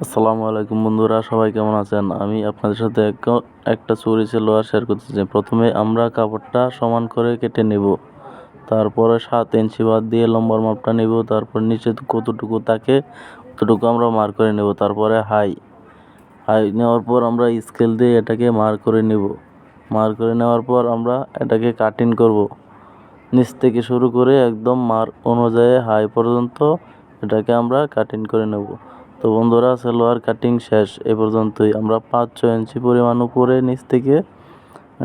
আসসালামু আলাইকুম বন্ধুরা, সবাই কেমন আছেন? আমি আপনাদের সাথে একটা চুরি সালোয়ার শেয়ার করতেছি। প্রথমে আমরা কাপড়টা সমান করে কেটে নেব, তারপরে 7 ইঞ্চি বাদ দিয়ে লম্বার মাপটা নেব, তারপর নিচে কতটুকু থাকে ততটুকু আমরা মার্ক করে নেব। তারপরে হাই নেওয়ার পর আমরা স্কেল দিয়ে এটাকে মার্ক করে নেব। মার্ক করে নেওয়ার পর আমরা এটাকে কাটিং করব, নিচ থেকে শুরু করে একদম মার্ক অনুযায়ী হাই পর্যন্ত এটাকে আমরা কাটিং করে নেব। তো বন্ধুরা, সালোয়ার কাটিং শেষ। এ পর্যন্তই। আমরা 5-6 ইঞ্চি পরিমাণ উপরে নিচ থেকে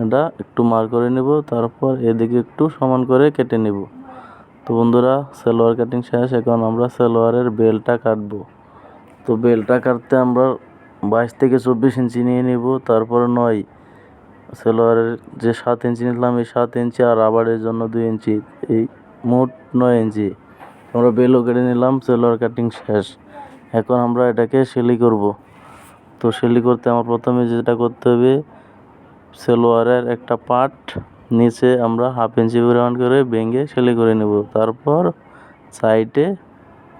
এটা একটু মার্ক করে নেব, তারপর এদিকে একটু সমান করে কেটে নেব। তো বন্ধুরা, সালোয়ার কাটিং শেষ। এখন আমরা সালোয়ারের বেলটা কাটবো। তো বেলটা কাটতে আমরা 22 থেকে 24 ইঞ্চি নিয়ে নেব, তারপর 9 সালোয়ারের যে 7 ইঞ্চি নিলাম এই 7 ইঞ্চি আর রাবারের জন্য 2 ইঞ্চি, এই মোট 9 ইঞ্চি আমরা বেলও কেটে নিলাম। সালোয়ার কাটিং শেষ। এখন আমরা এটাকে সেলাই করব। তো সেলাই করতে আমার প্রথমে যেটা করতে হবে, সালোয়ারের একটা পার্ট নিচে আমরা 1/2 ইঞ্চি পরিমাণ করে ভেঙে সেলাই করে নেব। তারপর সাইডে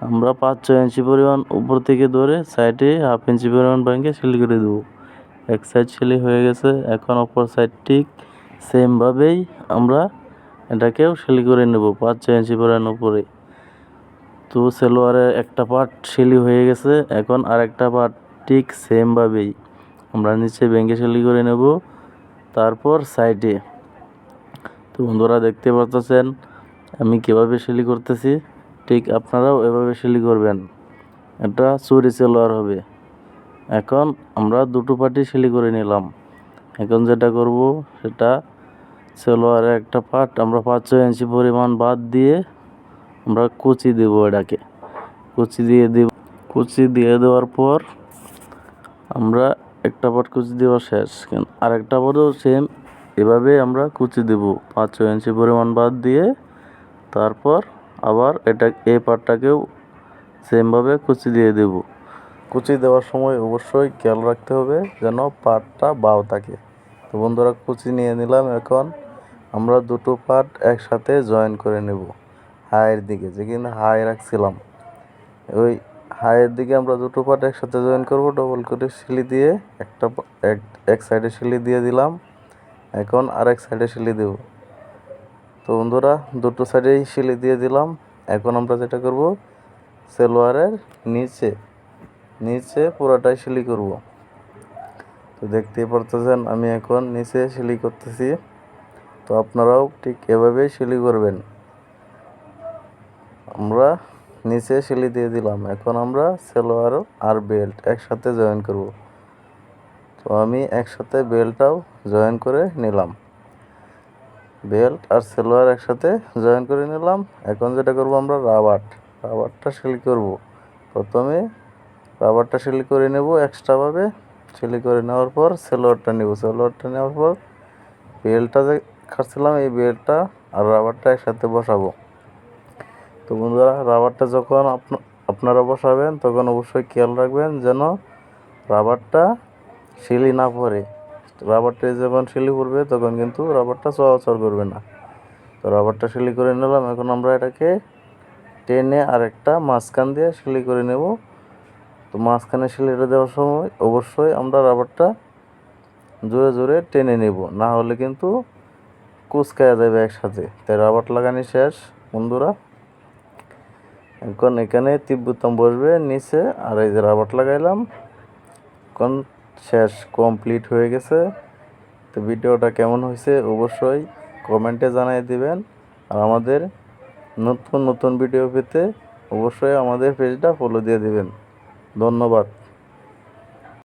আমরা 5-6 ইঞ্চি পরিমাণ উপর থেকে ধরে সাইডে 1/2 ইঞ্চি পরিমাণ ভেঙে সেলাই করে দেবো। এক সাইড সেলাই হয়ে গেছে। এখন অপর সাইড ঠিক সেমভাবেই আমরা এটাকেও সেলাই করে নেব 5-6 ইঞ্চি পরিমাণ উপরে। তো সালোয়ারের একটা পার্ট সেলাই হয়ে গেছে। এখন আরেকটা পার্ট ঠিক সেমভাবেই আমরা নিচে ভেঙে সেলাই করে নেব, তারপর সাইডে। তো বন্ধুরা, দেখতে পাচ্ছেন আমি কীভাবে সেলাই করতেছি, ঠিক আপনারাও এভাবে সেলাই করবেন। এটা চুরি সালোয়ার হবে। এখন আমরা দুটো পার্টি সেলাই করে নিলাম। এখন যেটা করব সেটা, সালোয়ারের একটা পার্ট আমরা 5-6 ইঞ্চি পরিমাণ বাদ দিয়ে আমরা কুচি দেব। এটাকে কুচি দিয়ে দেওয়ার পর আমরা একটা পার্ট কুচি দেওয়া শেষ, আর একটা পার্টও সেম এভাবে আমরা কুচি দেব 5-6 ইঞ্চি পরিমাণ বাদ দিয়ে। তারপর আবার এই পার্টটাকেও সেমভাবে কুচি দিয়ে দেব। কুচি দেওয়ার সময় অবশ্যই খেয়াল রাখতে হবে যেন পার্টটা বাও থাকে। তো বন্ধুরা, কুচি নিয়ে নিলাম। এখন আমরা দুটো পার্ট একসাথে জয়েন করে নেব। হাইয়ের দিকে যেখানে হাই রাখছিলাম, ওই হাইয়ের দিকে আমরা দুটো পার্ট একসাথে জয়েন করব। ডবল করে সেলাই দিয়ে এক সাইডে সেলাই দিয়ে দিলাম। এখন আরেক সাইডে সেলাই দেব। তো বন্ধুরা, দুটো সাইডেই সেলাই দিয়ে দিলাম। এখন আমরা যেটা করব, সালোয়ারের নিচে পুরোটাই সেলাই করব। তো দেখতেই পারতেছেন আমি এখন নিচে সেলাই করতেছি। তো আপনারাও ঠিক এভাবেই সেলাই করবেন। আমরা নিচে সেলাই দিয়ে দিলাম। এখন আমরা সালোয়ার আর বেল্ট একসাথে জয়েন করব। তো আমি একসাথে বেল্টটাও জয়েন করে নিলাম। বেল্ট আর সালোয়ার একসাথে জয়েন করে নিলাম। এখন যেটা করব, আমরা রাবারটা সেলাই করব। প্রথমে রাবারটা সেলাই করে নেব এক্সট্রাভাবে। সেলাই করে নেওয়ার পর সালোয়ারটা নেওয়ার পর বেল্টটা যে কাটছিলাম এই বেল্টটা আর রাবারটা একসাথে বসাবো। তো বন্ধুরা, রাবারটা যখন আপনারা বসাবেন তখন অবশ্যই খেয়াল রাখবেন যেন রাবারটা সেলাই না পড়ে। রাবারটা যখন সেলাই পড়বে তখন কিন্তু রাবারটা চলাচল করবে না। তো রাবারটা সেলাই করে নিলাম। এখন আমরা এটাকে টেনে আরেকটা মাঝখান দিয়ে সেলাই করে নেব। তো মাঝখানে সেলাইটা দেওয়ার সময় অবশ্যই আমরা রাবারটা জোরে জোরে টেনে নেব, না হলে কিন্তু কুচকায়া যাবে একসাথে। তাই রাবার লাগানি শেষ বন্ধুরা। এখন এখানে টিপ বোতাম বসবে নিচে, আর এই যে রাবার লাগাইলাম। এখন শেষ, কমপ্লিট হয়ে গেছে। তো ভিডিওটা কেমন হয়েছে অবশ্যই কমেন্টে জানিয়ে দিবেন। আর আমাদের নতুন নতুন ভিডিও পেতে অবশ্যই আমাদের পেজটা ফলো দিয়ে দিবেন। ধন্যবাদ।